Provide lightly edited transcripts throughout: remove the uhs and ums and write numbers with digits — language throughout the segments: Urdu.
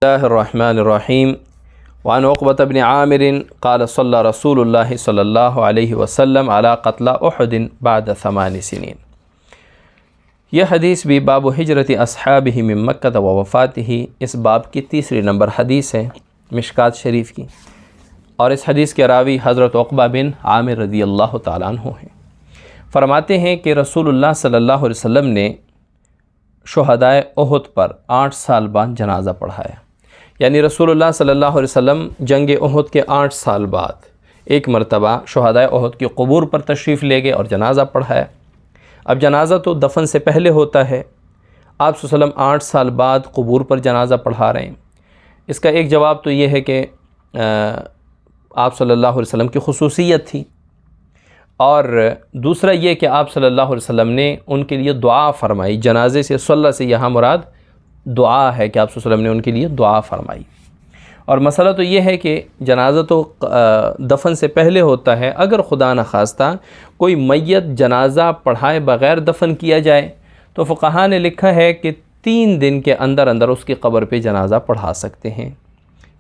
الله الرحمن الرحیم وعن عقبة بن عامر قال صلى رسول الله صلی اللہ علیہ وسلم على قتل احد بعد 8 سنین۔ یہ حدیث بھی باب ہجرت اصحابہ من مکہ و وفاتہ، اس باب کی تیسری نمبر حدیث ہے مشکات شریف کی، اور اس حدیث کے راوی حضرت عقبہ بن عامر رضی اللہ تعالیٰ عنہ ہیں۔ فرماتے ہیں کہ رسول اللہ صلی اللہ علیہ وسلم نے شہدائے احد پر 8 سال بعد جنازہ پڑھایا، یعنی رسول اللہ صلی اللہ علیہ وسلم جنگ احد کے 8 سال بعد ایک مرتبہ شہدائے احد کی قبور پر تشریف لے گئے اور جنازہ پڑھایا۔ اب جنازہ تو دفن سے پہلے ہوتا ہے، آپ صلی اللہ علیہ وسلم 8 سال بعد قبور پر جنازہ پڑھا رہے ہیں۔ اس کا ایک جواب تو یہ ہے کہ آپ صلی اللہ علیہ وسلم کی خصوصیت تھی، اور دوسرا یہ کہ آپ صلی اللہ علیہ وسلم نے ان کے لیے دعا فرمائی۔ جنازے سے صلی سے یہاں مراد دعا ہے کہ آپ صلی اللہ علیہ وسلم نے ان کے لیے دعا فرمائی۔ اور مسئلہ تو یہ ہے کہ جنازہ تو دفن سے پہلے ہوتا ہے، اگر خدا نخواستہ کوئی میت جنازہ پڑھائے بغیر دفن کیا جائے تو فقہاء نے لکھا ہے کہ 3 دن کے اندر اندر اس کی قبر پہ جنازہ پڑھا سکتے ہیں،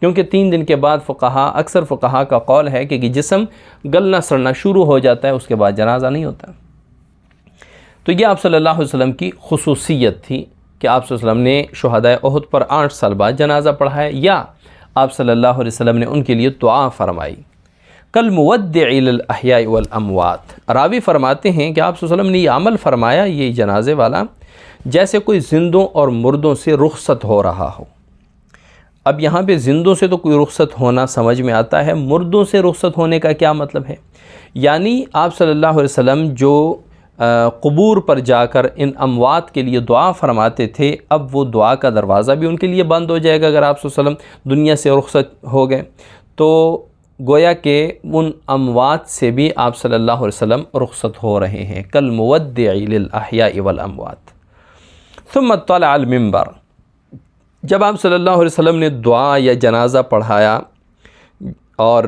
کیونکہ 3 دن کے بعد اکثر فقہاء کا قول ہے کہ جسم گلنا سڑنا شروع ہو جاتا ہے، اس کے بعد جنازہ نہیں ہوتا۔ تو یہ آپ صلی اللہ علیہ وسلم کی خصوصیت تھی کہ آپ صلی اللہ علیہ وسلم نے شہدائے احد پر 8 سال بعد جنازہ پڑھایا، یا آپ صلی اللہ علیہ وسلم نے ان کے لیے دعا فرمائی۔ کالمودع للاحیاء والاموات، راوی فرماتے ہیں کہ آپ صلی اللہ علیہ وسلم نے یہ عمل فرمایا، یہ جنازے والا، جیسے کوئی زندوں اور مردوں سے رخصت ہو رہا ہو۔ اب یہاں پہ زندوں سے تو کوئی رخصت ہونا سمجھ میں آتا ہے، مردوں سے رخصت ہونے کا کیا مطلب ہے؟ یعنی آپ صلی اللہ علیہ وسلم جو قبور پر جا کر ان اموات کے لیے دعا فرماتے تھے، اب وہ دعا کا دروازہ بھی ان کے لیے بند ہو جائے گا اگر آپ صلی اللہ علیہ وسلم دنیا سے رخصت ہو گئے، تو گویا کہ ان اموات سے بھی آپ صلی اللہ علیہ وسلم رخصت ہو رہے ہیں۔ کالمودع للاحیاء والاموات۔ ثم طلع المنبر، جب آپ صلی اللہ علیہ وسلم نے دعا یا جنازہ پڑھایا اور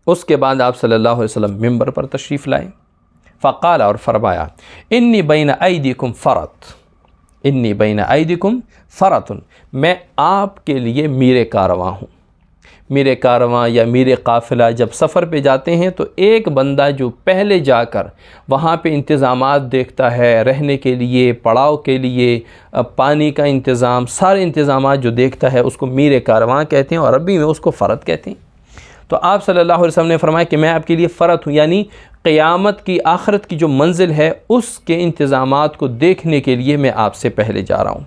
اس کے بعد آپ صلی اللہ علیہ وسلم منبر پر تشریف لائے، فقال، اور فرمایا، انی بین ایدیکم فرط، انی بین ایدیکم فرط، میں آپ کے لیے میر کارواں ہوں۔ میر کارواں یا میر قافلہ جب سفر پہ جاتے ہیں تو ایک بندہ جو پہلے جا کر وہاں پہ انتظامات دیکھتا ہے، رہنے کے لیے، پڑاؤ کے لیے، پانی کا انتظام، سارے انتظامات جو دیکھتا ہے اس کو میر کارواں کہتے ہیں، اور عربی میں اس کو فرط کہتے ہیں۔ تو آپ صلی اللہ علیہ وسلم نے فرمایا کہ میں آپ کے لیے فرط ہوں، یعنی قیامت کی، آخرت کی جو منزل ہے اس کے انتظامات کو دیکھنے کے لیے میں آپ سے پہلے جا رہا ہوں۔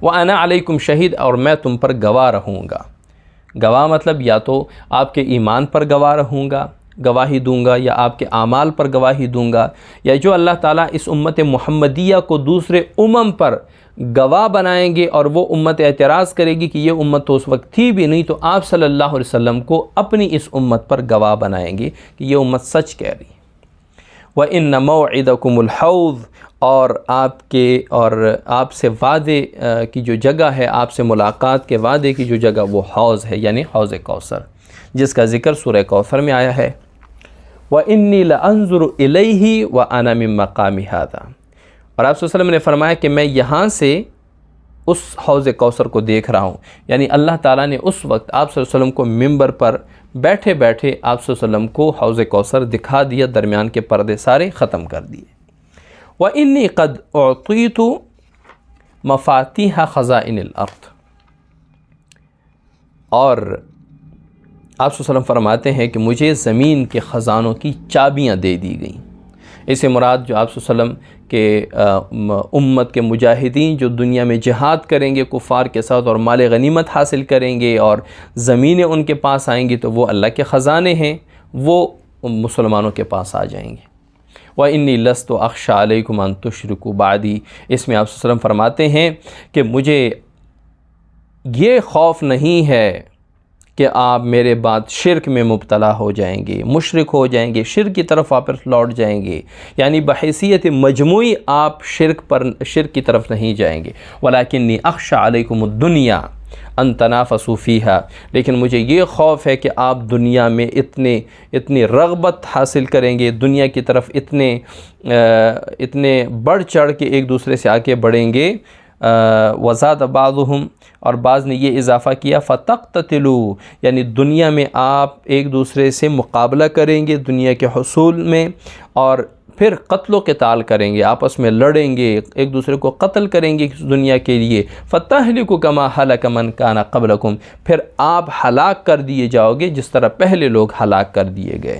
وَأَنَا عَلَيْكُمْ شہید، اور میں تم پر گواہ رہوں گا۔ گواہ مطلب یا تو آپ کے ایمان پر گواہ رہوں گا، گواہی دوں گا، یا آپ کے اعمال پر گواہی دوں گا، یا جو اللہ تعالیٰ اس امت محمدیہ کو دوسرے پر گواہ بنائیں گے اور وہ امت اعتراض کرے گی کہ یہ امت تو اس وقت تھی بھی نہیں، تو آپ صلی اللہ علیہ وسلم کو اپنی اس امت پر گواہ بنائیں گے کہ یہ امت سچ کہہ رہی ہے۔ وَإِنَّ مَوْعِدَكُمُ الْحَوْض، اور آپ سے وعدے کی جو جگہ ہے، آپ سے ملاقات کے وعدے کی جو جگہ، وہ حوض ہے، یعنی حوض کوثر، جس کا ذکر سورہ کوثر میں آیا ہے۔ وَإِنِّي لَأَنظُرُ إِلَيْهِ وَأَنَا مِن مَّقَامِ هَذَا، اور آپ صلی اللہ علیہ وسلم نے فرمایا کہ میں یہاں سے اس حوض کوثر کو دیکھ رہا ہوں، یعنی اللہ تعالیٰ نے اس وقت آپ صلی اللہ علیہ وسلم کو منبر پر بیٹھے بیٹھے آپ صلی اللہ علیہ وسلم کو حوض کوثر دکھا دیا، درمیان کے پردے سارے ختم کر دیے۔ وَإِنِّي قَدْ أُعْطِيتُ مَفَاتِيحَ خَزَائِنِ الْأَرْضِ، اور آپ صلی اللہ علیہ وسلم فرماتے ہیں کہ مجھے زمین کے خزانوں کی چابیاں دے دی گئیں۔ اس سے مراد جو آپ صلی اللہ علیہ وسلم کے امت کے مجاہدین جو دنیا میں جہاد کریں گے کفار کے ساتھ اور مال غنیمت حاصل کریں گے اور زمینیں ان کے پاس آئیں گی، تو وہ اللہ کے خزانے ہیں، وہ مسلمانوں کے پاس آ جائیں گے۔ وَإِنِّي لَسْتُ أَخْشَىٰ عَلَيْكُمْ أَن تُشْرِكُوا بَعْدِي، اس میں آپ صلی اللہ علیہ وسلم فرماتے ہیں کہ مجھے یہ خوف نہیں ہے کہ آپ میرے بعد شرک میں مبتلا ہو جائیں گے، مشرک ہو جائیں گے، شرک کی طرف واپس لوٹ جائیں گے، یعنی بحیثیت مجموعی آپ شرک کی طرف نہیں جائیں گے۔ وَلَكِنِّي أَخْشَىٰ عَلَيْكُمُ الدُّنْيَا أَن تَنَافَسُوا فِيهَا، لیکن مجھے یہ خوف ہے کہ آپ دنیا میں اتنی رغبت حاصل کریں گے، دنیا کی طرف اتنے بڑھ چڑھ کے ایک دوسرے سے آگے بڑھیں گے، وَزَادَ بَعْضُهُمْ اور بعض نے یہ اضافہ کیا فتقتتلوا، یعنی دنیا میں آپ ایک دوسرے سے مقابلہ کریں گے دنیا کے حصول میں، اور پھر قتل و قتال کریں گے، آپس میں لڑیں گے، ایک دوسرے کو قتل کریں گے دنیا کے لیے۔ فَتَهْلِكُ كَمَا هَلَكَ مَنْ كَانَ قَبْلَكُمْ، پھر آپ ہلاک کر دیے جاؤ گے جس طرح پہلے لوگ ہلاک کر دیے گئے۔